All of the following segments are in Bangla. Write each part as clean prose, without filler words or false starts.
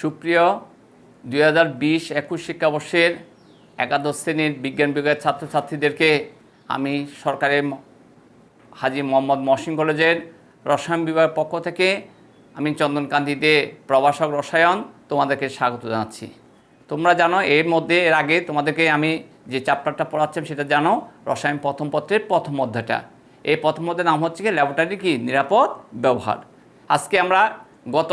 সুপ্রিয় 2020-21 শিক্ষাবর্ষের একাদশ শ্রেণীর বিজ্ঞান বিভাগের ছাত্রছাত্রীদেরকে আমি সরকারি হাজী মোহাম্মদ মহসিন কলেজের রসায়ন বিভাগের পক্ষ থেকে আমি চন্দনকান্তি দে প্রভাষক রসায়ন তোমাদেরকে স্বাগত জানাচ্ছি। তোমরা জানো এর আগে তোমাদেরকে আমি যে চ্যাপ্টারটা পড়াচ্ছিলাম সেটা জানো, রসায়ন প্রথম পত্রের প্রথম অধ্যায়টা। এই প্রথম অধ্যায়ের নাম হচ্ছে কি ল্যাবরেটরি কি নিরাপদ ব্যবহার। আজকে আমরা গত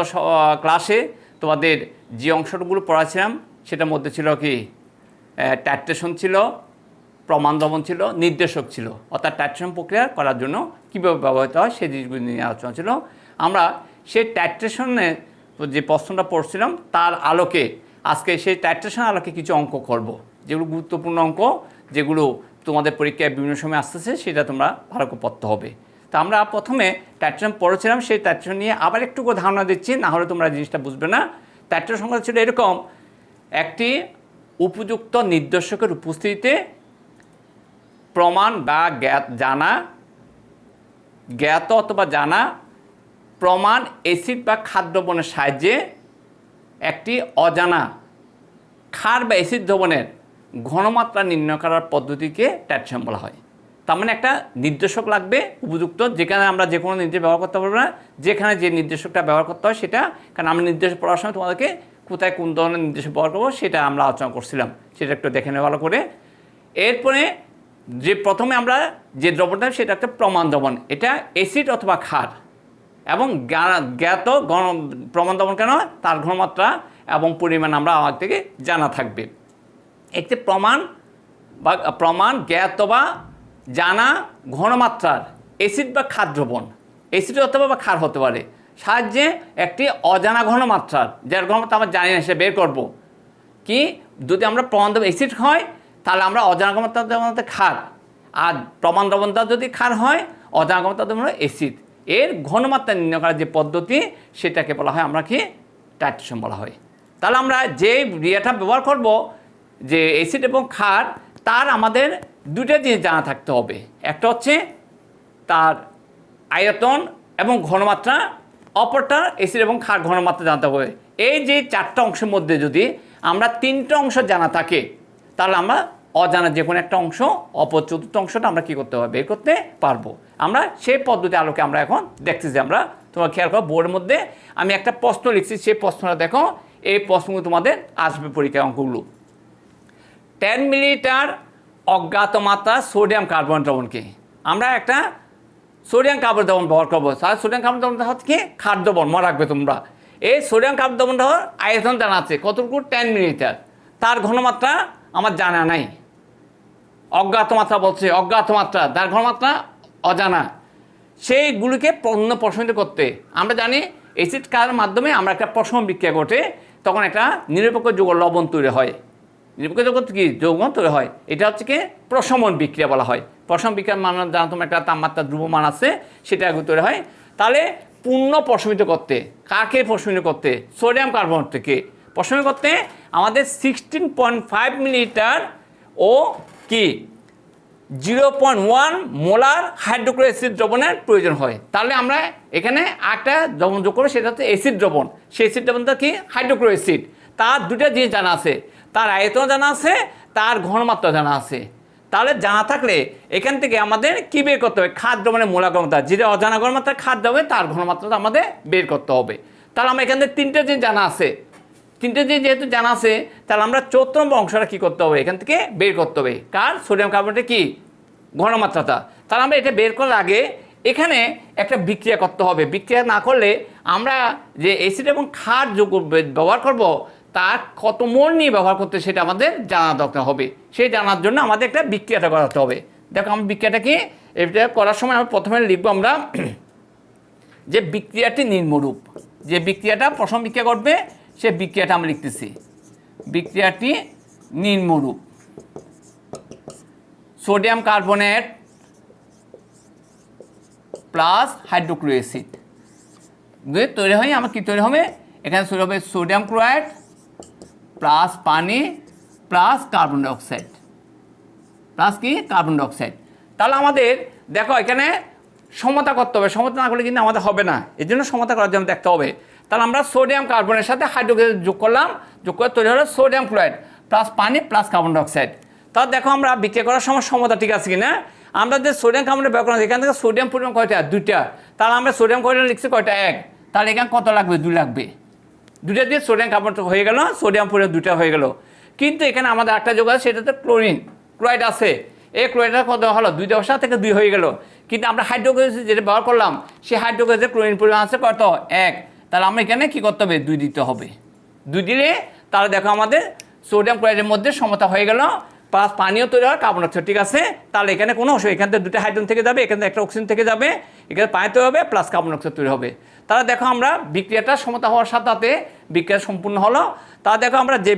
ক্লাসে তোমাদের যে অংশগুলো পড়াছিলাম সেটার মধ্যে ছিল কি টাইট্রেশন ছিল, প্রমাণ দমন ছিল, নির্দেশক ছিল, অর্থাৎ টাইট্রেশন প্রক্রিয়া করার জন্য কীভাবে ব্যবহৃত হয় সেই জিনিসগুলো নিয়ে আলোচনা ছিল। আমরা সেই টাইট্রেশনের যে প্রশ্নটা পড়ছিলাম তার আলোকে আজকে সেই টাইট্রেশন আলোকে কিছু অঙ্ক করব, যেগুলো গুরুত্বপূর্ণ অঙ্ক, যেগুলো তোমাদের পরীক্ষায় বিভিন্ন সময় আসতেছে, সেটা তোমরা ভালো করে পড়তে হবে। তো আমরা প্রথমে টাইট্রেশন পড়েছিলাম, সেই টাইট্রেশন নিয়ে আবার একটু ধারণা দিচ্ছি, না হলে তোমরা জিনিসটা বুঝবে না। টাইট্রেশন সংখ্যা ছিল এরকম: একটি উপযুক্ত নির্দেশকের উপস্থিতিতে প্রমাণ বা জ্ঞাত অথবা জানা প্রমাণ অ্যাসিড বা ক্ষার দ্রবণের সাহায্যে একটি অজানা ক্ষার বা অ্যাসিড দ্রবণের ঘনমাত্রা নির্ণয় করার পদ্ধতিকে টাইট্রেশন বলা হয়। তার মানে একটা নির্দেশক লাগবে উপযুক্ত, যেখানে আমরা যে কোনো নির্দেশ ব্যবহার করতে পারবো না, যেখানে যে নির্দেশকটা ব্যবহার করতে হয় সেটা, কারণ আমরা নির্দেশ পড়ার সময় তোমাদেরকে কোথায় কোন ধরনের নির্দেশ ব্যবহার করবো সেটা আমরা আলোচনা করছিলাম, সেটা একটু দেখে নেওয়া ভালো করে। এরপরে যে প্রথমে আমরা যে দ্রবণটা সেটা একটা প্রমাণ দ্রবণ, এটা অ্যাসিড অথবা ক্ষার, এবং জ্ঞাত প্রমাণ দ্রবণ কেন, তার ঘনমাত্রা এবং পরিমাণ আমরা আমার থেকে জানা থাকবে। একটি প্রমাণ জ্ঞাত বা জানা ঘনমাত্রার অ্যাসিড বা ক্ষার দ্রবণ, অ্যাসিড অথবা বা ক্ষার হতে পারে, সাহায্যে একটি অজানা ঘনমাত্রার, যার ঘনমাত্রা আমরা জানি না সে বের করবো কি। যদি আমরা প্রমাণ দ্রবণ অ্যাসিড হয় তাহলে আমরা অজানা ঘনমাত্রা ক্ষার, আর প্রমাণ দ্রবণটা যদি ক্ষার হয় অজানা ঘনমাত্রা দ্রবণ অ্যাসিড, এর ঘনমাত্রা নির্ণয় করার যে পদ্ধতি সেটাকে বলা হয় আমরা কি টাইট্রেশন বলা হয়। তাহলে আমরা যে রিয়াটা ব্যবহার করব, যে অ্যাসিড এবং ক্ষার, তার আমাদের দুটো জিনিস জানা থাকতে হবে। একটা হচ্ছে তার আয়তন এবং ঘনমাত্রা, অপরটা অ্যাসিড এবং ক্ষার ঘনমাত্রা জানতে হবে। এই যে চারটা অংশের মধ্যে যদি আমরা তিনটা অংশ জানা থাকে তাহলে আমরা অজানা যে কোনো একটা অংশ, অপর চতুর্থ অংশটা আমরা কী করতে হবে, বের করতে পারবো। আমরা সেই পদ্ধতি আলোকে আমরা এখন দেখতেছি। আমরা তোমার খেয়াল করো, বোর্ডের মধ্যে আমি একটা প্রশ্ন লিখছি, সেই প্রশ্নটা দেখো, এই প্রশ্নগুলো তোমাদের আসবে পরীক্ষার অঙ্কগুলো। 10 মিলিলিটার অজ্ঞাত মাত্রা সোডিয়াম কার্বন দ্রবণকে আমরা একটা সোডিয়াম কার্বন দ্রবণ ব্যবহার করবো। তাহলে সোডিয়াম কার্বন দ্রবণটা হচ্ছে কি ক্ষার দ্রবণ, মনে রাখবে তোমরা। এই সোডিয়াম কার্বন দ্রবণটা আয়তন জানা আছে কতটুকু, 10 মিলিলিটার, তার ঘনমাত্রা আমার জানা নাই, অজ্ঞাত মাত্রা বলছে, অজ্ঞাত মাত্রা, তার ঘনমাত্রা অজানা। সেইগুলিকে প্রশমিত করতে আমরা জানি অ্যাসিড ক্ষারের মাধ্যমে আমরা একটা প্রশমন বিক্রিয়া ঘটে, তখন একটা নিরপেক্ষ যৌগ লবণ তৈরি হয়। নিরপেক্ষ যৌগ কি যৌগ তৈরি হয়, এটা হচ্ছে কি প্রশমন বিক্রিয়া বলা হয়। প্রশমন বিক্রিয়ার মান জানা তোমার একটা তাপমাত্রা ধ্রুবমান আছে, সেটা তৈরি হয়। তাহলে পূর্ণ প্রশমিত করতে, কাকে প্রশমিত করতে, সোডিয়াম কার্বন থেকে প্রশমিত করতে আমাদের 16.5 মিলিলিটার ও কি 0.1 মোলার হাইড্রোক্লোরিক অ্যাসিড দ্রবণের প্রয়োজন হয়। তাহলে আমরা এখানে একটা দ্রবণ যোগ করবো, সেটা হচ্ছে অ্যাসিড দ্রবণ। সেই অ্যাসিড দ্রবণটা কি হাইড্রোক্লোরিক অ্যাসিড। তার দুটা জিনিস জানা আছে, তার আয়তন জানা আছে, তার ঘনমাত্রা জানা আছে। তাহলে জানা থাকলে এখান থেকে আমাদের কী বের করতে হবে, ক্ষার দ্রবণের মোলার ঘনমাত্রা, যেটা অজানা ঘনমাত্রা ক্ষার দ্রবণে তার ঘনমাত্রাটা আমাদের বের করতে হবে। তাহলে আমরা এখান থেকে তিনটে জিনিস জানা আছে, তিনটে জিনিস যেহেতু জানা আছে, তাহলে আমরা 4 নম্বর অংশটা কী করতে হবে, এখান থেকে বের করতে হবে কার সোডিয়াম কার্বনেটের কি ঘনমাত্রাটা। তাহলে আমরা এটা বের করার আগে এখানে একটা বিক্রিয়া করতে হবে। বিক্রিয়া না করলে আমরা যে অ্যাসিড এবং ক্ষার যোগ ব্যবহার করব, তার কত মোল নিয়ে ব্যবহার করতে সেটা আমাদের জানা দরকার হবে। সেই জানার জন্য আমাদের একটা বিক্রিয়াটা করাতে হবে। দেখো আমরা বিক্রিয়াটা কি, এটা করার সময় আমরা প্রথমে লিখবো আমরা যে বিক্রিয়াটি নিম্নরূপ, যে বিক্রিয়াটা প্রথম বিক্রিয়া করবে সে বিক্রিয়াটা আমরা লিখতেছি, বিক্রিয়াটি নিম্নরূপ। Sodium carbonate plus hydrochloric acid তৈরি হয়, আমার কী তৈরি হবে, এখানে তৈরি হবে সোডিয়াম ক্লোরাইড প্লাস পানি প্লাস কার্বন ডাইঅক্সাইড, প্লাস কি কার্বন ডাইঅক্সাইড। তাহলে আমাদের দেখো এখানে সমতা করতে হবে, সমতা না করলে কিন্তু আমাদের হবে না, এর জন্য সমতা করার জন্য দেখতে হবে। তাহলে আমরা সোডিয়াম কার্বনের সাথে হাইড্রোক্লোরাইড যোগ করলাম, যোগ করে তৈরি হলো সোডিয়াম ক্লোরাইড প্লাস পানি প্লাস কার্বন ডাইঅক্সাইড। তাহলে দেখো আমরা বিক্রিয়া করার সময় সমতা ঠিক আছে কিনা। আমরা যে সোডিয়াম কার্বনের ব্যবহার করলাম এখান থেকে সোডিয়াম পরিমাণ কয়টা, 2টা। তাহলে আমরা সোডিয়াম কার্বন লিখছি কয়টা, 1। তাহলে এখানে কত লাগবে, 2 লাগবে। 2টা দিয়ে সোডিয়াম কার্বন হয়ে গেল, সোডিয়াম পরিমাণ 2টা হয়ে গেল। কিন্তু এখানে আমাদের একটা যোগ আছে, সেটাতে ক্লোরাইড আছে। এই ক্লোরাইডের কত হলো, 2 দেওয়ার সাথে 2 হয়ে গেল। কিন্তু আমরা হাইড্রোক্লোরাইড যেটা ব্যবহার করলাম সেই হাইড্রোক্লোরাইডের ক্লোরিন পরিমাণ আছে কত, 1। তাহলে আমরা এখানে কী করতে হবে, 2 দিতে হবে। 2 দিলে তাহলে দেখো আমাদের সোডিয়াম ক্লোরাইডের মধ্যে সমতা হয়ে গেল, প্লাস পানিও তৈরি হয়, কার্বন ডাইঅক্সাইড, ঠিক আছে। তাহলে এখানে কোনো অসুবিধা, এখান থেকে 2টা হাইড্রোজেন থেকে যাবে, এখানে একটা অক্সিজেন থেকে যাবে, এখানে পানি তৈরি হবে প্লাস কার্বন ডাইঅক্সাইড তৈরি হবে। তাহলে দেখো আমরা বিক্রিয়াটা সমতা হওয়ার সাথে সাথে বিক্রিয়া সম্পূর্ণ হলো। তাহলে দেখো আমরা যে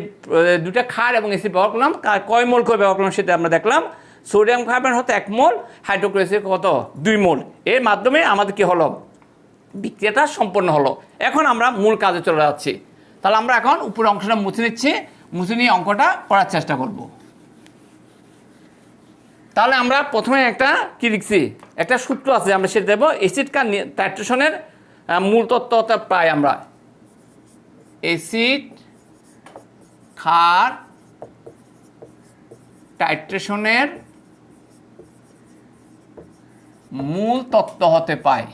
2টা ক্ষার এবং অ্যাসিড ব্যবহার করলাম, কয় মোল করে ব্যবহার করলাম সেটা আমরা দেখলাম। সোডিয়াম কার্বন হতে 1 মোল, হাইড্রোক্লোরাইড কত, 2 মোল। এর মাধ্যমে আমাদের কি হলো, বিক্রিয়াটা সম্পন্ন হলো। এখন আমরা মূল কাজে চলে যাচ্ছি। তাহলে আমরা এখন উপরের অংশটা মুছে নিচ্ছি, মুছে নিয়ে অঙ্কটা করার চেষ্টা করব। তাহলে আমরা প্রথমে একটা কি লিখছি, একটা সূত্র আছে, আমরা সেটা দেবো। অ্যাসিড কার টাইট্রেশনের মূল তত্ত্বটা পাই আমরা। অ্যাসিড ক্ষার টাইট্রেশনের মূল তত্ত্ব হতে পায়,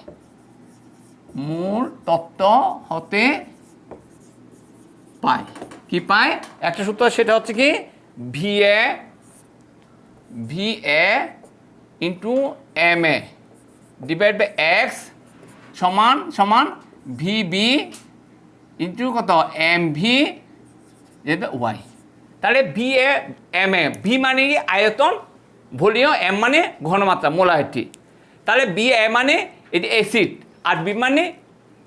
মূল তত্ত্ব হতে পায়। কি পায়, একটা সূত্র, সেটা হচ্ছে কি VA into MA divide by X সমান সমান VB ইন্টু কত MV Y। তাহলে VA MA, V মানে কি আয়তন, ভলিউম, M মানে ঘনমাত্রা, মোলারিটি। তাহলে VA মানে এটি অ্যাসিড, আর B মানে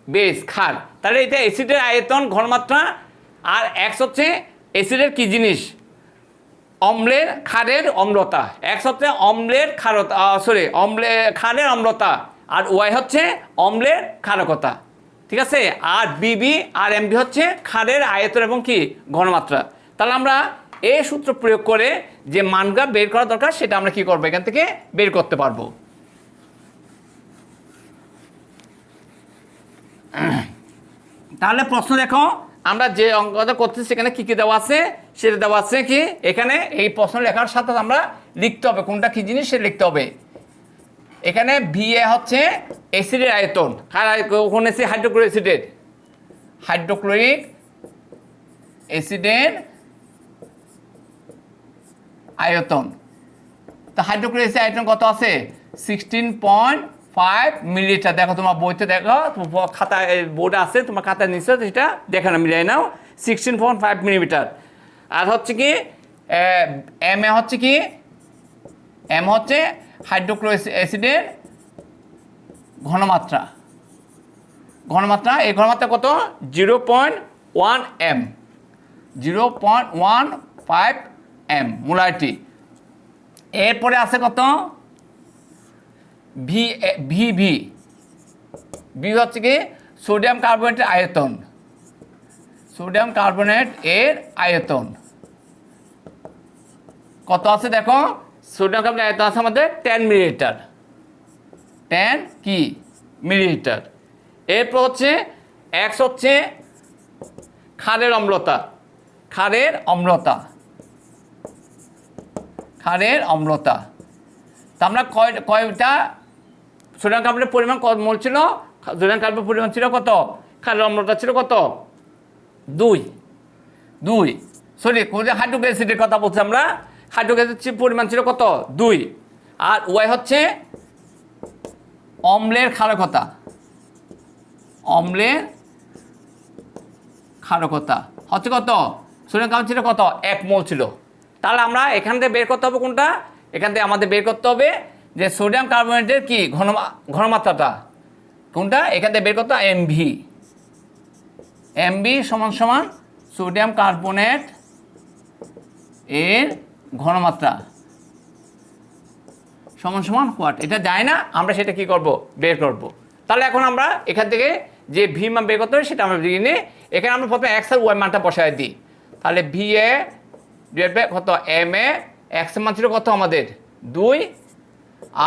বেস, ক্ষার। তাহলে এটা অ্যাসিডের আয়তন, ঘনমাত্রা, আর X হচ্ছে অ্যাসিডের কি জিনিস, অম্লের, ক্ষারের অম্লতা। X হচ্ছে অম্লের ক্ষারতা, ক্ষারের অম্লতা, আর Y হচ্ছে অম্লের ক্ষারকতা, ঠিক আছে। আর BB আর MB হচ্ছে ক্ষারের আয়তন এবং কি ঘনমাত্রা। তাহলে আমরা এই সূত্র প্রয়োগ করে যে মানটা বের করা দরকার সেটা আমরা কি করবো, এখান থেকে বের করতে পারবো। তাহলে প্রশ্ন দেখো, আমরা যে অঙ্কটা করতেছি সেখানে কী কী দেওয়া আছে, সেটা দেওয়া আছে কি এখানে। এই প্রশ্ন লেখার সাথে আমরা লিখতে হবে কোনটা কী জিনিস সেটা লিখতে হবে। এখানে VA হচ্ছে অ্যাসিডের আয়তন, কোন অ্যাসিড, হাইড্রোক্লোরিক অ্যাসিডের আয়তন। তো হাইড্রোক্লোরিক অ্যাসিডের আয়তন কত আছে, 16.5 মিলিলিটার। দেখো তোমার বইতে, দেখো খাতায়, বোর্ডে আছে, তোমার খাতায় নিশ্চয় সেটা দেখে না, মিলিয়ে নাও, 16.5 মিলিমিটার। আর হচ্ছে কি MA হচ্ছে কি, M হচ্ছে হাইড্রোক্লোরিক অ্যাসিডের ঘনমাত্রা। এই ঘনমাত্রা কত, 0.1 M, 0.15 M মোলারিটি। এরপরে আছে কত, VB হচ্ছে কি সোডিয়াম কার্বনেটের আয়তন, সোডিয়াম কার্বনেট এর আয়তন কত আছে দেখো, সোডিয়াম কার্বনেট আয়তন আছে আমাদের 10 মিলিলিটার, 10 কি মিলিলিটার। এরপর হচ্ছে X হচ্ছে ক্ষারের অম্লতা, তা আমরা কয়টা সোডিয়াম কার্বনের পরিমাণ কত মোল ছিল, সোডিয়াম কার্বনের পরিমাণ ছিল কত, ক্ষারের অম্লতা ছিল কত, 2। সরি, হাইড্রোক্লোরিক অ্যাসিডের কথা বলছি আমরা, হাইড্রোক্লোরিক অ্যাসিডের পরিমাণ ছিল কত, 2। আর Y হচ্ছে অম্লের ক্ষারকতা, হচ্ছে কত, সোডিয়াম কার্বন ছিল কত, 1 মোল ছিল। তাহলে আমরা এখান থেকে বের করতে হবে কোনটা, এখান থেকে আমাদের বের করতে হবে যে সোডিয়াম কার্বনেটের কি ঘনমাত্রাটা কোনটা, এখান থেকে বের করতে হবে MB সমান সমান সোডিয়াম কার্বনেট এর ঘনমাত্রা সমান সমান হোয়াট, এটা যায় না, আমরা সেটা কি করব, বের করব। তাহলে এখন আমরা এখান থেকে যে V মান বের করতে হবে সেটা আমরা দিই নিয়ে, এখানে আমরা প্রথমে X আর Y মানটা বসায় দিই। তাহলে VA ডিভাইড বাই কত, MA, X এর মান ছিল কত আমাদের 2,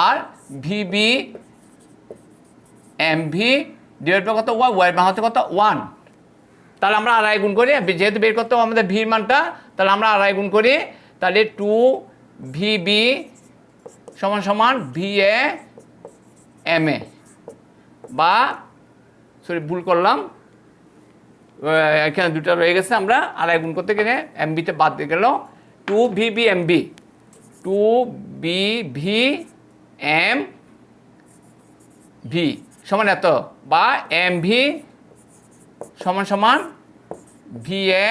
আর VB MV ডিভাইড বাই কত Y, Y এর মান হচ্ছে কত 1। তাহলে আমরা আড়াই গুণ করি, যেহেতু বের করতে হবে আমাদের ভির মানটা, তাহলে আমরা আড়াই গুণ করি। তাহলে 2VB সমান সমান VA MA, বা সরি ভুল করলাম, এখানে দুটো রয়ে গেছে, আমরা আড়াই গুণ করতে গেলে এমবিতে বাদ দিয়ে গেল 2VB MB, 2BV MV সমান এত, বা MV সমান সমান VA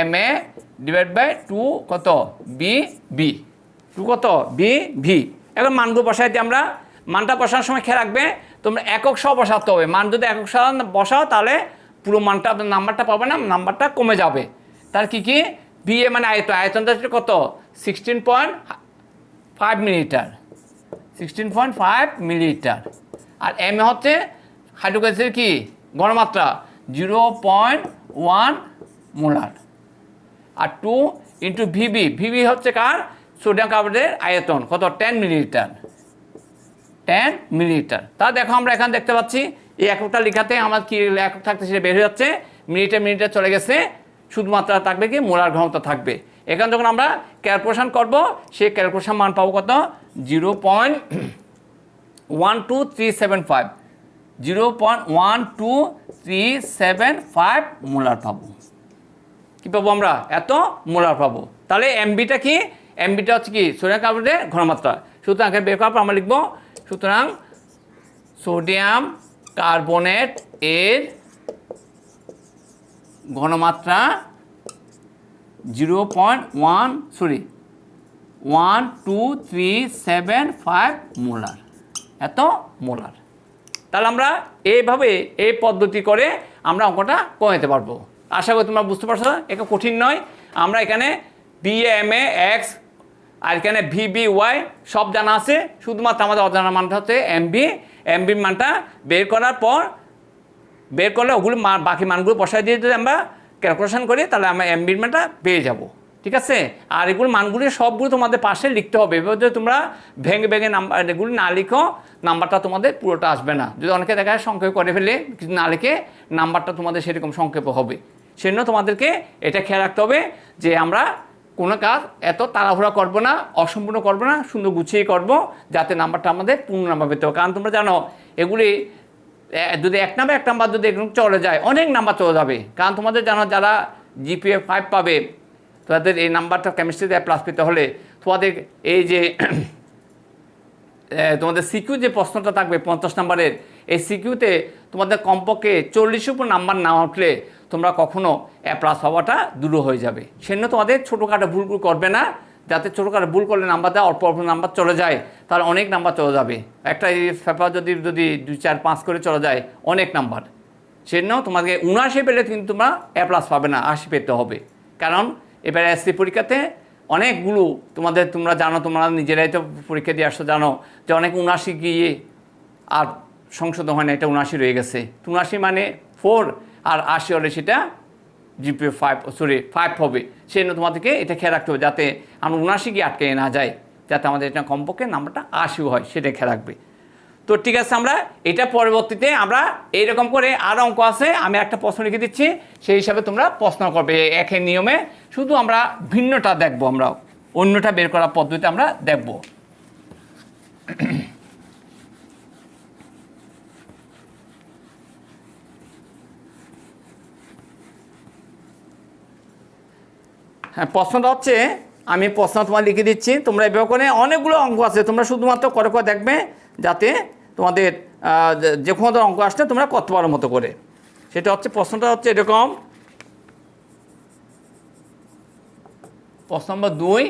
MA ডিভাইড বাই 2 কত BB, 2 কত BV। এখন মানগুলো বসাই দিই আমরা। মানটা বসানোর সময় খেয়াল রাখবে তোমরা একক সহ বসাতে হবে। মান যদি একক সহ বসাও তাহলে পুরো মানটা নাম্বারটা পাবে না, নাম্বারটা কমে যাবে। তার কি VA মানে আয়তন, আয়তনটা হচ্ছে কত 16.5 millilitre, 16.5 millilitre. R M A হচ্ছে হাইড্রোক্লোরিক অ্যাসিডের কি ঘনমাত্রা 0.1 মোলার। আর 2 ইন্টু ভিবি, ভিবি হচ্ছে কার সোডিয়াম কার্বনেটের আয়তন কত 10 মিলিলিটার, 10 মিলিলিটার। তা দেখো আমরা এখানে দেখতে পাচ্ছি এই এককটা লেখাতে আমার কি একক থাকতে সেটা বের হয়ে যাচ্ছে, মিলিলিটার চলে গেছে, শুধুমাত্র থাকবে কি মোলার ঘনত্ব থাকবে। এখানে যখন আমরা ক্যালকুলেশন করব সেই ক্যালকুলেশন মান পাবো কত 0.12375, 0.12375 মোলার পাবো। কি পাবো আমরা এত মোলার পাবো। তাহলে এমবিটা কি, এমবিটা হচ্ছে কি সোডিয়াম কার্বনেটের ঘনমাত্রা। সুতরাং এখানে বের করার পর আমরা লিখবো, সুতরাং সোডিয়াম কার্বনেট এর ঘনমাত্রা 0.12375 মোলার, এত মোলার। তাহলে আমরা এইভাবে এই পদ্ধতি করে আমরা অঙ্কটা কমাতে পারবো। আশা করি তোমরা বুঝতে পারছো, এটা কঠিন নয়। আমরা এখানে BMA X আর এখানে VBY সব জানা আছে, শুধুমাত্র আমাদের অজানা মানটা হচ্ছে MB মানটা বের করার পর বের করলে ওগুলো বাকি মানগুলো বসায় দিয়ে যদি আমরা ক্যালকুলেশন করি তাহলে আমরা MB মানটা পেয়ে যাব। ঠিক আছে, আর এগুলো মানগুলি সবগুলো তোমাদের পাশে লিখতে হবে। এবার যদি তোমরা ভেঙে ভেঙে নাম্বার এগুলি না লিখো নাম্বারটা তোমাদের পুরোটা আসবে না। যদি অনেকে দেখা যায় সংক্ষেপ করে ফেলে কিছু না লিখে নাম্বারটা তোমাদের সেরকম সংক্ষেপ হবে। সেজন্য তোমাদেরকে এটা খেয়াল রাখতে হবে যে আমরা কোনো কাজ এত তাড়াহুড়া করবো না, অসম্পূর্ণ করবো না, সুন্দর গুছিয়ে করবো যাতে নাম্বারটা আমাদের পূর্ণ নাম্বার পেতে হবে। কারণ তোমরা জানো এগুলি যদি এক নাম্বার যদি এরকম চলে যায় অনেক নাম্বার চলে যাবে। কারণ তোমাদের জানো যারা GPA 5 পাবে তাদের এই নাম্বারটা কেমিস্ট্রিতে প্লাস পেতে হলে তোমাদের এই যে তোমাদের সিকিউ যে প্রশ্নটা থাকবে 50 নাম্বারের, এই সিকিউতে তোমাদের কমপক্ষে 40 উপর নাম্বার না উঠলে তোমরা কখনো প্লাস পাওয়াটা দূর হয়ে যাবে। সেজন্য তোমাদের ছোটোখাটো ভুল করবে না, যাতে ছোটোখাটো ভুল করলে নাম্বার দেওয়া অল্প নাম্বার চলে যায়, তাহলে অনেক নাম্বার চলে যাবে। একটা পেপার যদি 2, 4, 5 করে চলে যায় অনেক নাম্বার। সেজন্য তোমাকে 79 পেলে কিন্তু তোমরা প্লাস পাবে না, 80 পেতে হবে। কারণ এবার এসসি পরীক্ষাতে অনেকগুলো তোমরা জানো, তোমরা নিজেরাই তো পরীক্ষা দিয়ে আসছো, জানো যে অনেক 79 গিয়ে আর সংশোধন হয় না, এটা 79 রয়ে গেছে। 79 মানে 4 আর 80 হলে সেটা GPA 5 হবে। সেই জন্য তোমাদেরকে এটা খেয়াল রাখতে হবে যাতে আমরা 79 গিয়ে আটকে না যায়, যাতে আমাদের এটা কমপক্ষে নাম্বারটা 80 হয়, সেটা খেয়াল রাখবে। তো ঠিক আছে, আমরা এটা পরবর্তীতে আমরা এইরকম করে আরও অঙ্ক আছে, আমি একটা প্রশ্ন লিখে দিচ্ছি, সেই হিসাবে তোমরা প্রশ্ন করবে একই নিয়মে। শুধু আমরা ভিন্নটা দেখব, আমরা অন্যটা বের করার পদ্ধতি আমরা দেখব। হ্যাঁ, প্রশ্নটা হচ্ছে আমি প্রশ্ন তোমার লিখে দিচ্ছি, তোমরা এভাবে করে অনেকগুলো অঙ্ক আছে, তোমরা শুধুমাত্র করে দেখবে যাতে তোমাদের যে কোনো অঙ্ক আসলে তোমরা করতে পারো মতো করে। সেটা হচ্ছে প্রশ্নটা হচ্ছে এরকম, প্রশ্ন নম্বর 2,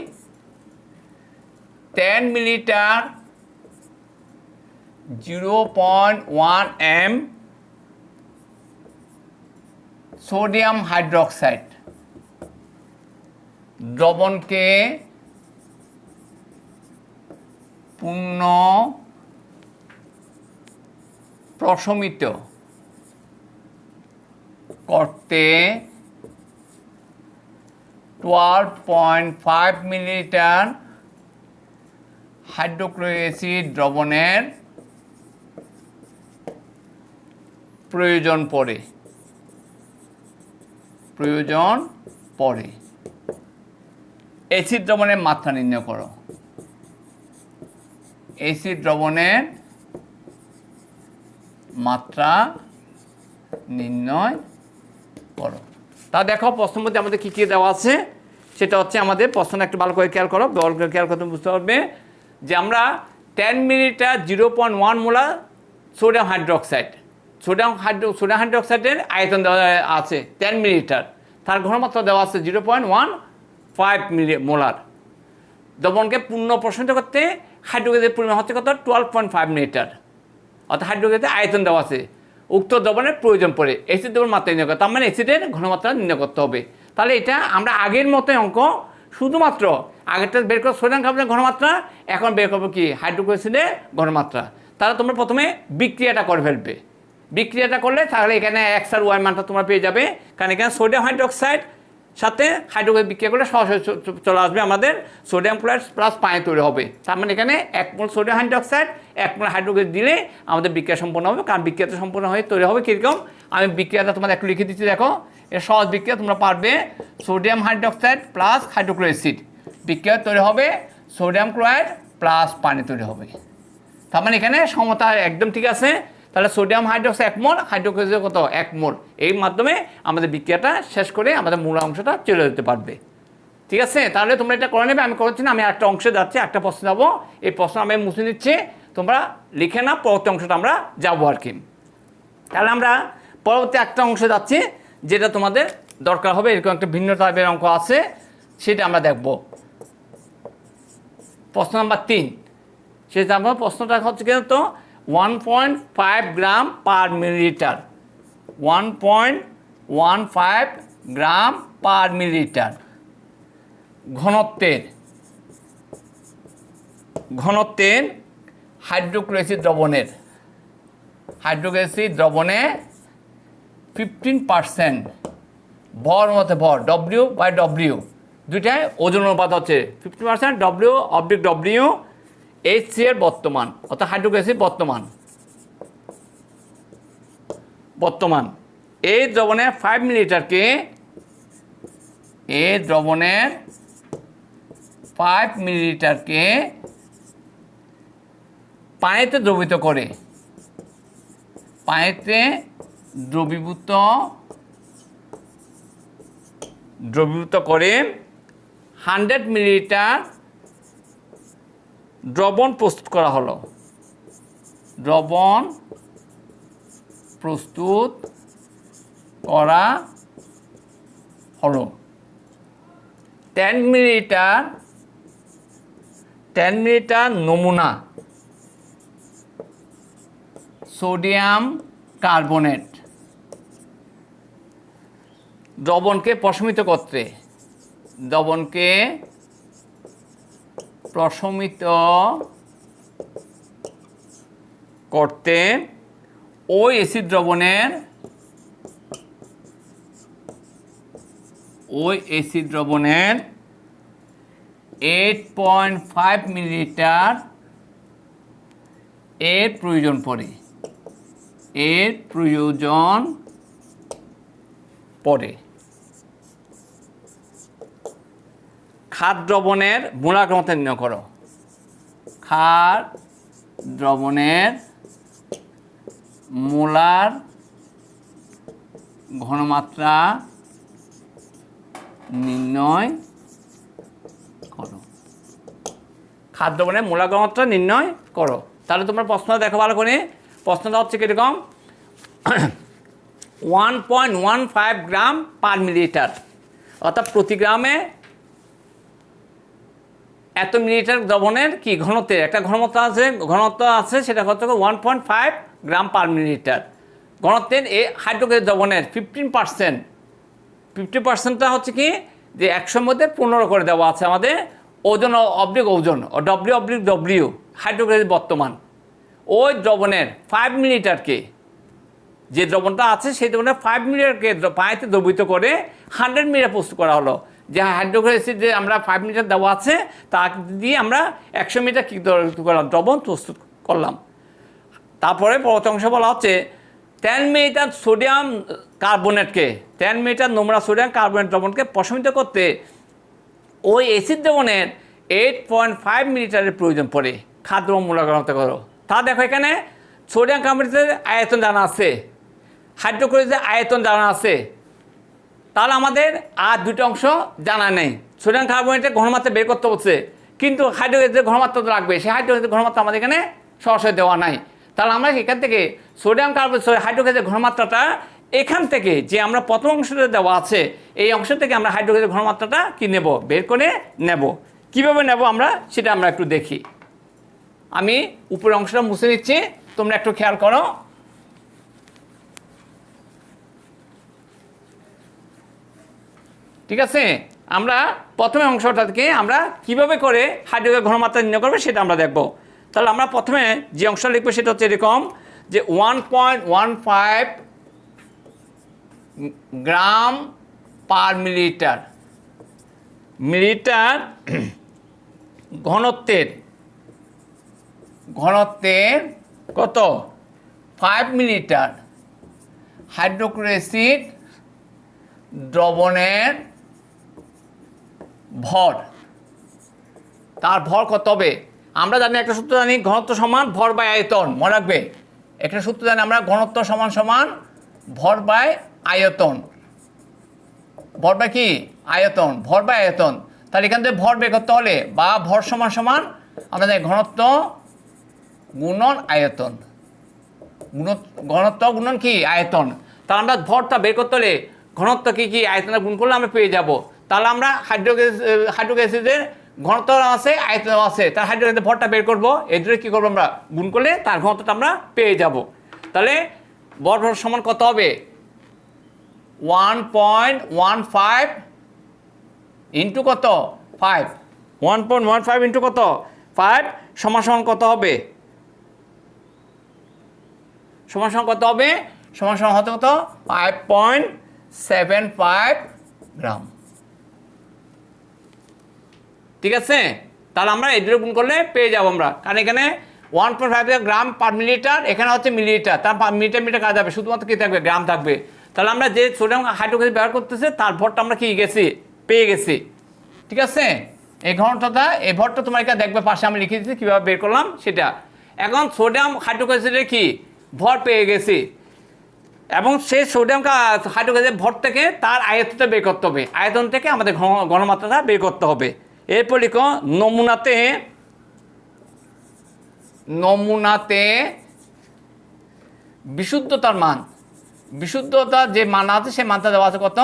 10 মিলিলিটার 0.1 m সোডিয়াম হাইড্রোক্সাইড দ্রবণকে পূর্ণ প্রশমিত করতে 12.5 মিলিলিটার হাইড্রোক্লোরিক অ্যাসিড দ্রবণের প্রয়োজন পড়ে। প্রয়োজন পড়ে। অ্যাসিড দ্রবণের মাত্রা নির্ণয় করো। অ্যাসিড দ্রবণের মাত্রা নির্ণয় করো। তা দেখো প্রশ্নের মধ্যে আমাদের কী কী দেওয়া আছে, সেটা হচ্ছে আমাদের প্রশ্নটা একটু ভালো করে খেয়াল করো, ভালো করে খেয়াল করতে বুঝতে পারবে যে আমরা 10 মিলিলিটার 0.1 মোলার সোডিয়াম হাইড্রোক্সাইডের আয়তন দেওয়া আছে 10 মিলিলিটার, তার ঘনমাত্রা দেওয়া আছে 0.15 মোলার। দ্রবণকে পূর্ণ প্রশমিত করতে হাইড্রোক্সাইডের পরিমাণ হচ্ছে কত 12.5 মিলিলিটার, অর্থাৎ হাইড্রোক্সাইডের আয়তন দেওয়া আছে। উক্ত দ্রবণের প্রয়োজন পড়ে অ্যাসিড দ্রবণ মাত্রা নির্ণয় করতে, তার মানে অ্যাসিডের ঘনমাত্রা নির্ণয় করতে হবে। তাহলে এটা আমরা আগের মতোই অঙ্ক, শুধুমাত্র আগেরটা বের করো সোডিয়াম কার্বনের ঘনমাত্রা, এখন বের করবো কি হাইড্রোক্লোরিক অ্যাসিডের ঘনমাত্রা। তাহলে তোমরা প্রথমে বিক্রিয়াটা করে ফেলবে। বিক্রিয়াটা করলে তাহলে এখানে এক্স আর ওয়াই মানটা তোমরা পেয়ে যাবে, কারণ এখানে সোডিয়াম হাইড্রোক্সাইড সাথে হাইড্রোক্সাইড বিক্রিয়া করলে সরাসরি চলে আসবে আমাদের সোডিয়াম ক্লোরাইড প্লাস পানি তৈরি হবে। তার মানে এখানে 1 মোল সোডিয়াম হাইড্রোক্সাইড 1 মোল হাইড্রোক্সাইড দিলে আমাদের বিক্রিয়া সম্পন্ন হবে, কারণ বিক্রিয়াটা সম্পূর্ণ হয়ে তৈরি হবে কীরকম, আমি বিক্রিয়াটা তোমাদের একটু লিখে দিচ্ছি। দেখো এর সহজ বিক্রিয়া তোমরা পারবে, sodium hydroxide plus hydrochloric acid বিক্রিয়া তৈরি হবে, সোডিয়াম ক্লোরাইড প্লাস পানি তৈরি হবে। তার মানে এখানে সমতা একদম ঠিক আছে। তাহলে সোডিয়াম হাইড্রোক্সাইড 1 মোল, হাইড্রোক্লোরিক কত 1 মোল, এই মাধ্যমে আমাদের বিক্রিয়াটা শেষ করে আমাদের মূল অংশটা চলে যেতে পারবে। ঠিক আছে, তাহলে তোমরা এটা করে নেবে। আমি করছি না, আমি একটা অংশে যাচ্ছি, একটা প্রশ্ন যাবো, এই প্রশ্ন আমি মুছে নিচ্ছি, তোমরা লিখে না, পরবর্তী অংশটা আমরা যাবো আর কি। তাহলে আমরা পরবর্তী একটা অংশে যাচ্ছি, যেটা তোমাদের দরকার হবে, এরকম একটা ভিন্ন টাইপের অঙ্ক আছে, সেটা আমরা দেখব। প্রশ্ন নাম্বার 3, সেটা আমার প্রশ্নটা হচ্ছে কিন্তু 1.5 গ্রাম পার মিলিলিটার, 1.15 গ্রাম পার মিলিলিটার ঘনত্বের হাইড্রোক্লোরিক অ্যাসিড দ্রবণে 15% ভর মতে ভর W/W, দুইটায় ওজন অনুপাত হচ্ছে 15% W/W, HC এর বর্তমান, অর্থাৎ হাইড্রোক্লোরিক অ্যাসিড বর্তমান এই দ্রবণের 5 মিলিলিটারকে, এই দ্রবণের 5 মিলিলিটারকে পানিতে দ্রবীভূত করে, পানিতে দ্রবীভূত করে 100 মিলিলিটার দ্রবণ প্রস্তুত করা হলো। দ্রবণ প্রস্তুত করা হলো 10 মিলিলিটার নমুনা সোডিয়াম কার্বনেট দ্রবণকে প্রশমিত করতে ওই অ্যাসিড দ্রবণের 8.5 মিলিলিটার এর প্রয়োজন পড়ে। ক্ষার দ্রবণের মোলার ঘনত্ব নির্ণয় করো। ক্ষার দ্রবণের মোলার ঘনমাত্রা নির্ণয় করো। ক্ষার দ্রবণের মোলার ঘনমাত্রা নির্ণয় করো। তাহলে তোমরা প্রশ্নটা দেখো ভালো করে। প্রশ্নটা হচ্ছে কীরকম, 1.15 গ্রাম পার মিলিলিটার, অর্থাৎ প্রতি গ্রামে এত মিলিলিটার দ্রবণের কি ঘনত্বের একটা ঘনত্ব আছে, সেটা হচ্ছে 1.5 গ্রাম পার মিলিলিটার ঘনত্বের এই হাইড্রোক্লোরিক দ্রবণের 50%টা হচ্ছে কি যে 100 মধ্যে 15 করে দেওয়া আছে আমাদের ওজন ওজন W/W হাইড্রোক্লোরিক বর্তমান। ওই দ্রবণের 5 মিলিলিটারকে, যে দ্রবণটা আছে সেই দ্রবণের 5 মিলিলিটারকে পানিতে দ্রবীভূত করে 100 মিলিলিটার প্রস্তুত করা হলো। যে হাইড্রোক্লোরিক অ্যাসিড যে আমরা 5 মিলিলিটার দেওয়া আছে, তা দিয়ে আমরা 100 মিলিলিটার কী করলাম, দ্রবণ প্রস্তুত করলাম। তারপরে পরবর্তী অংশ বলা হচ্ছে 10 মিলিলিটার সোডিয়াম কার্বনেটকে 10 মিলিলিটার নোংরা সোডিয়াম কার্বনেট দ্রবণকে প্রশমিত করতে ওই অ্যাসিড দ্রবণের 8.5 মিলিলিটারের প্রয়োজন পড়ে খাদ্য মূল্য ঘনত্ব করো। তা দেখো এখানে সোডিয়াম কার্বনেটের আয়তন জানা আছে, হাইড্রোক্লোরিজের আয়তন জানা আছে, তাহলে আমাদের আর দুটো অংশ জানা নেই। সোডিয়াম কার্বনেটের ঘনমাত্রা বের করতে হচ্ছে, কিন্তু হাইড্রোক্লোরিজের ঘনমাত্রা তো লাগবে, সেই হাইড্রোক্লোরিজের ঘনমাত্রা আমাদের এখানে সরাসরি দেওয়া নাই। তাহলে আমরা এখান থেকে সোডিয়াম কার্বনেট হাইড্রোক্লোরিজের ঘনমাত্রাটা এখান থেকে যে আমরা প্রথম অংশটা দেওয়া আছে এই অংশ থেকে আমরা হাইড্রোক্লোরিজের ঘনমাত্রাটা কি নেব, বের করে নেব। কীভাবে নেব আমরা সেটা আমরা একটু দেখি। আমি উপরের অংশটা মুছে নিচ্ছি, তোমরা একটু খেয়াল করো। ঠিক আছে, আমরা প্রথমে অংশটা থেকে আমরা কিভাবে করে হাইড্রোজেনের ঘনমাত্রা নির্ণয় করবো সেটা আমরা দেখব। তাহলে আমরা প্রথমে যে অংশটা লিখবো সেটা হচ্ছে এরকম যে 1.15 গ্রাম পার মিলিলিটার, মিলিলিটার ঘনত্বের কত 5 মিলিলিটার হাইড্রোক্লোরিক অ্যাসিড দ্রবণের ভর, তার ভর কত হবে? আমরা জানি একটা সূত্র জানি, ঘনত্ব সমান ভর বাই আয়তন। মনে রাখবে একটা সূত্র জানি আমরা, ঘনত্ব সমান সমান ভর বাই আয়তন। ভর বাই কি? আয়তন। ভর বাই আয়তন। তাহলে এখান থেকে ভর বের করতে হলে বা ভর সমান সমান আমরা জানি ঘনত্ব গুণন আয়তন, ঘনত্ব গুণন কি আয়তন। তাহলে আমরা ভরটা বের করতে হলে ঘনত্ব কি আয়তনটা গুণ করলে আমরা পেয়ে যাব। তাহলে আমরা হাইড্রোক্লোরিক অ্যাসিডের ঘনত্ব আছে, আয়তন আছে, তার হাইড্রোক্লোরিক অ্যাসিডের ভরটা বের করবো, এই দুটো কী করবো আমরা গুণ করলে তার ঘনত্বটা আমরা পেয়ে যাব। তাহলে ভর সমান কত হবে? 1.15 ইন্টু কত 5, 1.15 ইন্টু কত 5 সমান সমান কত হবে? সমান সমান কত হবে? সমান সমান হতে কত 5.75 গ্রাম। ঠিক আছে, তাহলে আমরা এই দুটো গুণ করলে পেয়ে যাবো আমরা, কারণ এখানে 1.5 গ্রাম পার মিলিলিটার, এখানে হচ্ছে মিলিলিটার, তার মিলিটার মিটার কাজ যাবে, শুধুমাত্র কী থাকবে গ্রাম থাকবে। তাহলে আমরা যে সোডিয়াম হাইড্রোক্লোরাইড ব্যবহার করতেছে তার ভরটা আমরা কি গেছি পেয়ে গেছি। ঠিক আছে, এই ঘনত্বটা এই ভরটা তোমার এখানে দেখবে পাশে আমি লিখে দিচ্ছি কীভাবে বের করলাম সেটা। এখন সোডিয়াম হাইড্রোক্লোরাইডের কি ভর পেয়ে গেছি, এবং সেই সোডিয়াম হাইড্রোক্লোরাইডের ভর থেকে তার আয়তনটা বের করতে হবে, আয়তন থেকে আমাদের ঘনমাত্রাটা বের করতে হবে। এরপর লিখো নমুনাতে বিশুদ্ধতার মান, বিশুদ্ধতার যে মান আছে সে মানটা দেওয়া আছে কত?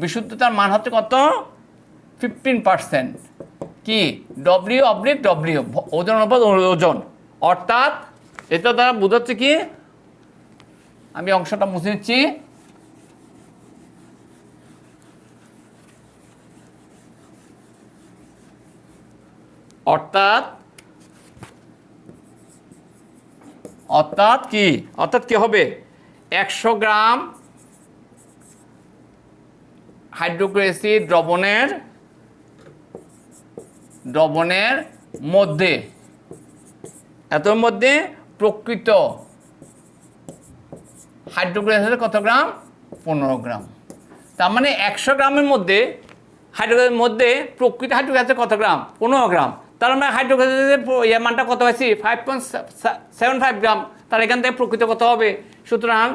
বিশুদ্ধতার মান হচ্ছে কত? 15%। কি? W/W, ওজন অনুপাত ওজন। অর্থাৎ এটা দ্বারা বোঝাচ্ছে কি, আমি অংশটা মুছে নিচ্ছি। অর্থাৎ কি হবে? 100 গ্রাম হাইড্রোক্লোরিক অ্যাসিড দ্রবণের মধ্যে এতর মধ্যে প্রকৃত হাইড্রোক্লোরিক অ্যাসিড কত গ্রাম? 15 গ্রাম। তার মানে 100 গ্রামের মধ্যে হাইড্রোক্লোরিকের মধ্যে প্রকৃত হাইড্রোক্লোরিক অ্যাসিড কত গ্রাম? 15 গ্রাম। তার মানে হাইড্রোক্লোরিক অ্যাসিডের মানটা কত হয়েছে? 5.75 গ্রাম। তার এখান থেকে প্রকৃত কত হবে? সুতরাং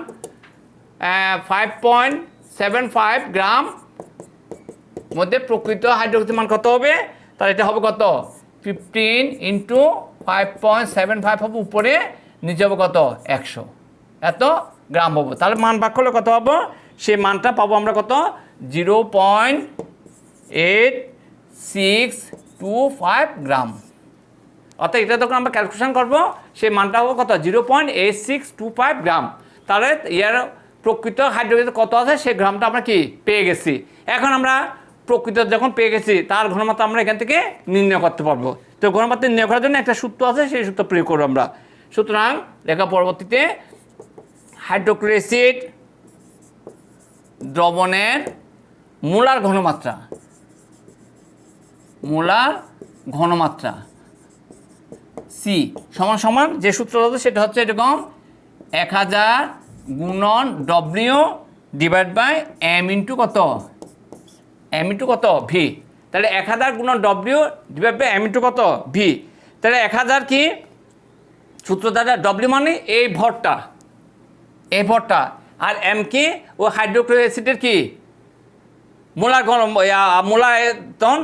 5.75 গ্রাম মধ্যে প্রকৃত হাইড্রোক্লোরিক মান কত হবে? তাহলে এটা হবে কত? 15 ইন্টু 5.75 হবে উপরে, নিচে হবে কত? 100, এত গ্রাম পাবো। তাহলে মান ভাগ করলে কত পাবো? সেই মানটা পাবো আমরা কত? 0.8625 গ্রাম। অর্থাৎ এটা যখন আমরা ক্যালকুলেশন করবো সেই মানটা হবে কত? 0.8625 গ্রাম। তাহলে ইয়ার প্রকৃত হাইড্রোক্লোরাইড কত আছে সেই গ্রামটা আমরা কি পেয়ে গেছি। এখন আমরা প্রকৃত যখন পেয়ে গেছি তার ঘনমাত্রা আমরা এখান থেকে নির্ণয় করতে পারবো। তো ঘনমাত্রা নির্ণয় করার জন্য একটা সূত্র আছে, সেই সূত্র প্রয়োগ করবো আমরা। সুতরাং লেখা পরবর্তীতে হাইড্রোক্লোরিক অ্যাসিড দ্রবণের মোলার ঘনমাত্রা সি সমান সমান যে সূত্র আছে সেটা হচ্ছে এরকম 1000 গুণন W divide by M into কত, এম ইন্টু কত ভি। তাহলে 1000 গুণন W divide by M into কত ভি। তাহলে 1000 কি সূত্র দ্বারা, ডব্লিউ মানে এই ভরটা, এই ভরটা, আর এম কি ও হাইড্রোক্লোরিক অ্যাসিডের কি মোলার গরম মোলায়তন,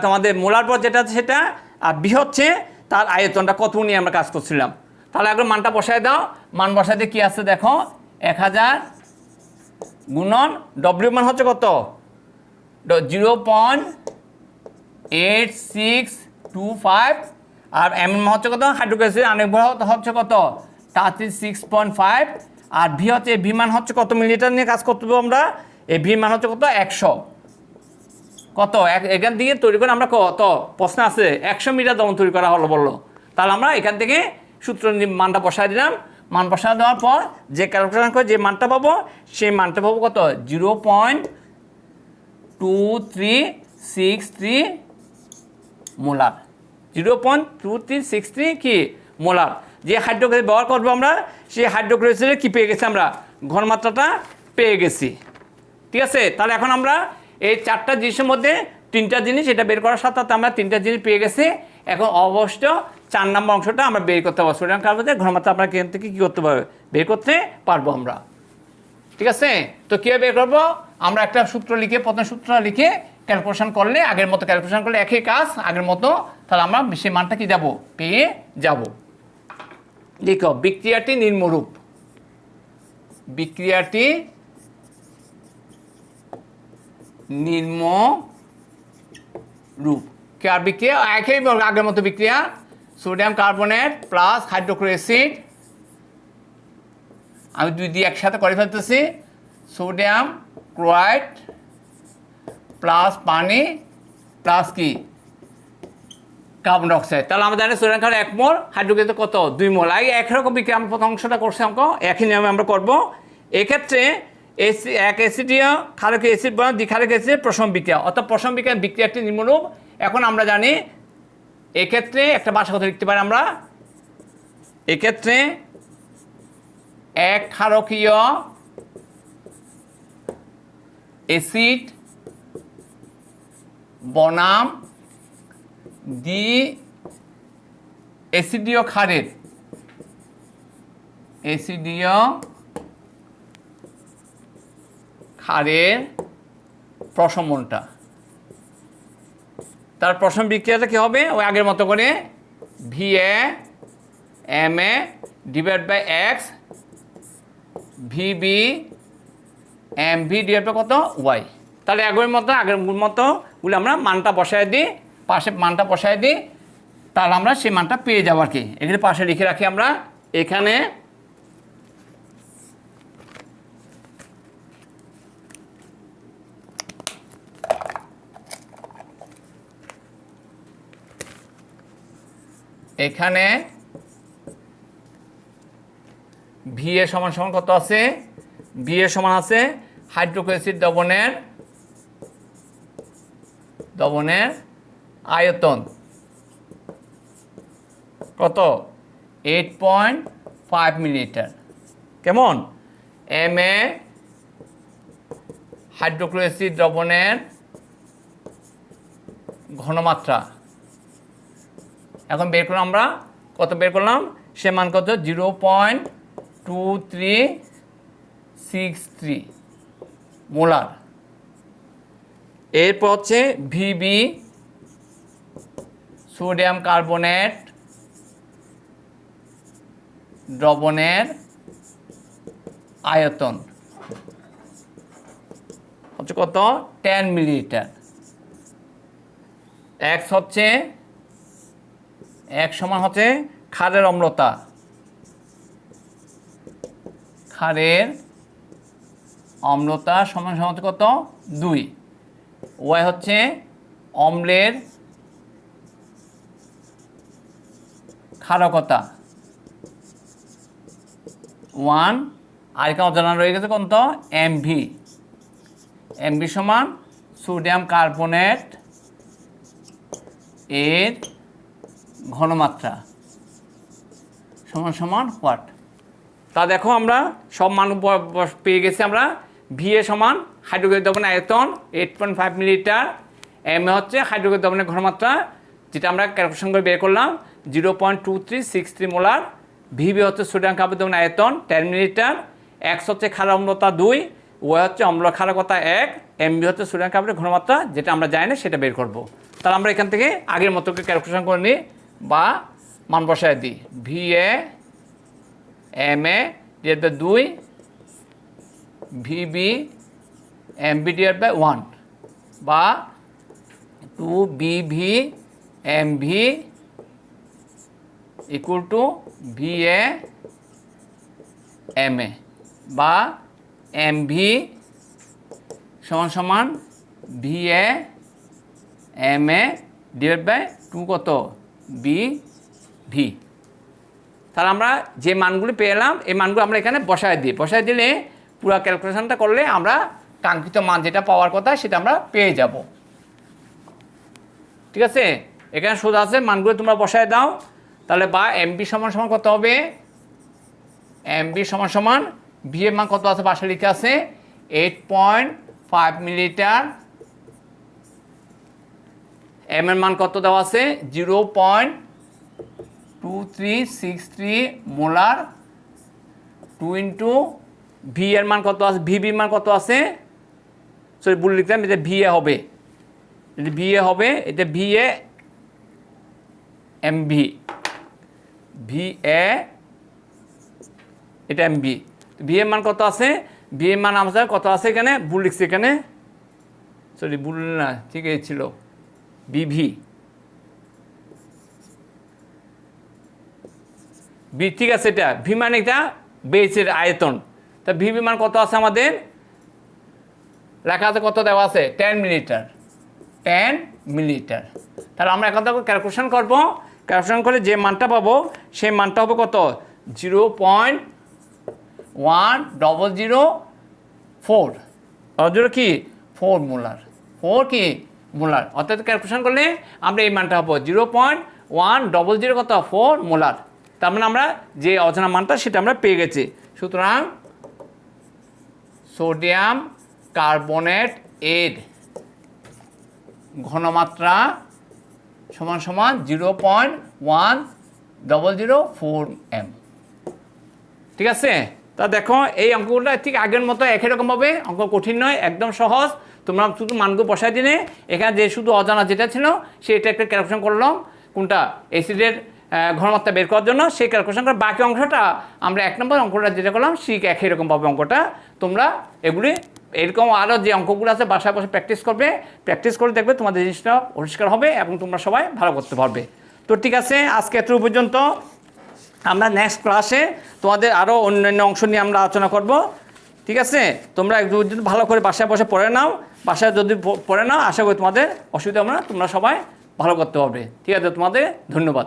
তোমাদের মোলার পর যেটা আছে সেটা, আর বি হচ্ছে তার আয়তনটা কত নিয়ে আমরা কাজ করছিলাম। তাহলে একবার মানটা বসায় দাও, মান বসাতে কি আছে দেখো, 1000 গুণন ডব্লিউ মান হচ্ছে কত 0.8625, আর এম হচ্ছে কত হাইড্রোক্লোরিক অ্যাসিড অনেক বড় হচ্ছে কত 36.5, আর ভি হচ্ছে ভি মান হচ্ছে কত মিলিলিটার নিয়ে কাজ করতে হবে আমরা, এই ভি মান হচ্ছে কত 100, কত এখান থেকে তৈরি করে আমরা কত প্রশ্ন আছে 100 মিটার দমন তৈরি করা হলো বললো। তাহলে আমরা এখান থেকে সূত্র মানটা বসায় দিলাম, মান বসায় দেওয়ার পর যে ক্যালকুলেশন করে যে মানটা পাবো সেই মানটা পাবো কত 0.2363 মোলার, 0.2363 কি মোলার। যে হাইড্রোক্লোরিক ব্যবহার করবো আমরা সেই হাইড্রোক্লোরিক অ্যাসিডের কি পেয়ে গেছি আমরা, ঘনমাত্রাটা পেয়ে গেছি। ঠিক আছে, তাহলে এখন আমরা এই 4টা জিনিসের মধ্যে 3টা জিনিস এটা বের করার সাথে আমরা 3টা জিনিস পেয়ে গেছি। এখন অবশ্য 4 নম্বর অংশটা আমরা বের করতে পারবো, সোডিয়াম কার্বনেটের ঘনমাত্রা আমরা এখান থেকে কী করতে পারবো, বের করতে পারবো আমরা। ঠিক আছে, তো কীভাবে বের করবো, আমরা একটা সূত্র লিখে, প্রথম সূত্র লিখে ক্যালকুলেশন করলে আগের মতো ক্যালকুলেশন করলে একই কাজ আগের মতো, তাহলে আমরা সেই মানটা কি যাবো পেয়ে যাব। লিখো বিক্রিয়াটি নিম্নরূপ, বিক্রিয়াটি নিম্নরূপ। আর বিক্রিয়া একই আগের মতো বিক্রিয়া, sodium carbonate plus hydrochloric acid, আমি দুই দিয়ে একসাথে করে ফেলতেছি, সোডিয়াম ক্লোরাইড প্লাস পানি প্লাস কি কার্বন ডাইঅক্সাইড। তাহলে আমরা জানি সোডিয়াম কার্বন 1 মোল, হাইড্রোক্লোরিক অ্যাসিড কত 2 মোল। একরকম বিক্রিয়া আমরা প্রথম অংশটা করছি অঙ্ক, একই নিয়মে আমরা করব। এক্ষেত্রে এক অ্যাসিডীয় ক্ষারক অ্যাসিড বনাম দ্বিক্ষারক অ্যাসিডের প্রশম বিক্রিয়া, অর্থাৎ প্রশম বিক্রিয়া বিক্রিয়াটি নিম্নরূপ। এখন আমরা জানি এক্ষেত্রে একটা ভাষা কথা লিখতে পারি আমরা, এক্ষেত্রে এক ক্ষারকীয় অ্যাসিড বনাম দ্বি অ্যাসিডীয় ক্ষারের, অ্যাসিডীয় ক্ষারের প্রশমনটা, তার প্রশম বিক্রিয়াটা কী হবে ওই আগের মতো করে VA MA divide by X, VB MV divide by কত ওয়াই। তাহলে আগের মতো বলে আমরা মানটা বসায় দিই, পাশে মানটা বসায় দিই, তাহলে আমরা সেই মানটা পেয়ে যাবো আর কি। এখানে পাশে লিখে রাখি আমরা, এখানে এখানে VA সমান সমান কত আছে, VA সমান আছে হাইড্রোক্লোরিক অ্যাসিড দ্রবণের আয়তন কত 8.5 মিলিলিটার, কেমন। MA হাইড্রোক্লোরিক অ্যাসিড দ্রবণের ঘনমাত্রা, এখন বের করলাম আমরা কত বের করলাম, সে মান কত 0.2363 মোলার। এরপর হচ্ছে VB সোডিয়াম কার্বনেট দ্রবণের আয়তন হচ্ছে কত 10 মিলিলিটার। এক্স হচ্ছে এক সমান হচ্ছে ক্ষারের অম্লতা, ক্ষারের অম্লতা সমান সমান কত 2, ওয়াই হচ্ছে অম্লের ক্ষারকতা 1, আর এখানে অজানা রয়ে গেছে কত MV সমান সোডিয়াম কার্বনেট এর ঘনমাত্রা সমান সমান হোয়াট। তা দেখো আমরা সব মান পেয়ে গেছি আমরা, VA সমান হাইড্রোক্লোরিক দ্রবণের আয়তন 8.5 মিলিলিটার, MA হচ্ছে হাইড্রোক্লোরিক দ্রবণের ঘনমাত্রা যেটা আমরা ক্যালকুলেশন করে বের করলাম 0.2363 মোলার, VB হচ্ছে সোডিয়াম কার্বনেট দ্রবণের আয়তন 10 মিলিলিটার, X হচ্ছে ক্ষার অম্লতা 2, Y হচ্ছে অম্ল ক্ষারকতা 1, MB হচ্ছে সোডিয়াম কার্বনেটের ঘনমাত্রা যেটা আমরা জানি না সেটা বের করব। তাহলে আমরা এখান থেকে আগের মতো করে ক্যালকুলেশন করে নিই বা মান বসায় দিই। VA MA divide by 2, VB MB divide by 1 বা 2BV MV equal to VA MA বা MV সমান সমান VA MA ডিভাইড বাই 2 কত BV। তাহলে আমরা যে মানগুলি পেলাম এই মানগুলো আমরা এখানে বসায় দিই, বসায় দিলে পুরো ক্যালকুলেশনটা করলে আমরা কাঙ্ক্ষিত মান যেটা পাওয়ার কথা সেটা আমরা পেয়ে যাব। ঠিক আছে, এখানে সোজা আছে মানগুলো তোমরা বসায় দাও। তাহলে বা MB সমান সমান কত হবে, MB সমান সমান V এর মান কত আছে পাশে লিখে আছে 8.5 মিলিলিটার, M এর মান কত দেওয়া আছে 0.2363 মোলার, 2 ইন্টু V এর মান কত আছে, VB এর মান কত আছে, সরি ভুল লিখলাম, এটা VA হবে, যদি VA হবে এটা VA MB, VA এটা MB, V এর মান কত আছে, V এর মান আমাদের কত আছে এখানে ভুল লিখছি এখানে, সরি ভুল না ঠিকই ছিল BV, ঠিক আছে এটা V মানে এটা বেসের আয়তন, তা VB মান কত আছে আমাদের লেখা আছে কত দেওয়া আছে 10 মিলিলিটার, 10 মিলিলিটার। তাহলে আমরা এখন থেকে ক্যালকুলেশন করব, ক্যালকুলেশন করে যে মানটা পাবো সেই মানটা হবে কত 0.1004, কি 4 মোলার, 4 কি মোলার, অর্থাৎ ক্যালকুলেশন করলে আমরা এই মানটা পাবো 0.100 কত 4 মোলার। তার মানে আমরা যে অজানা মানটা সেটা আমরা পেয়ে গেছি। সুতরাং সোডিয়াম কার্বনেট এর ঘনমাত্রা সমান সমান 0.1004 m। ঠিক আছে, তা দেখো এই অঙ্কগুলো ঠিক আগের মতো একই রকম হবে, অঙ্ক কঠিন নয়, একদম সহজ। তোমরা শুধু মানগুলো বসাই দিলে এখানে যে শুধু অজানা যেটা ছিল সেটা একটা ক্যালকুলেশন করলাম কোনটা অ্যাসিডের ঘনমাত্রা বের করার জন্য, সেই ক্যালকুলেশন করে বাকি অংশটা আমরা 1 নম্বর অঙ্কটা যেটা করলাম ঠিক একই রকমভাবে অঙ্কটা তোমরা এগুলি এরকম আরও যে অঙ্কগুলো আছে বাসায় বসে প্র্যাকটিস করবে, প্র্যাকটিস করে দেখবে তোমাদের জিনিসটা পরিষ্কার হবে এবং তোমরা সবাই ভালো করতে পারবে। তো ঠিক আছে, আজকে এত পর্যন্ত। আমরা নেক্সট ক্লাসে তোমাদের আরও অন্যান্য অংশ নিয়ে আমরা আলোচনা করব। ঠিক আছে, তোমরা একটু ভালো করে বাসায় বসে পড়ে নাও, বাসায় যদি পড়ে নাও আশা করি তোমাদের অসুবিধা হবে না, তোমরা সবাই ভালো করতে পারবে। ঠিক আছে, তোমাদের ধন্যবাদ।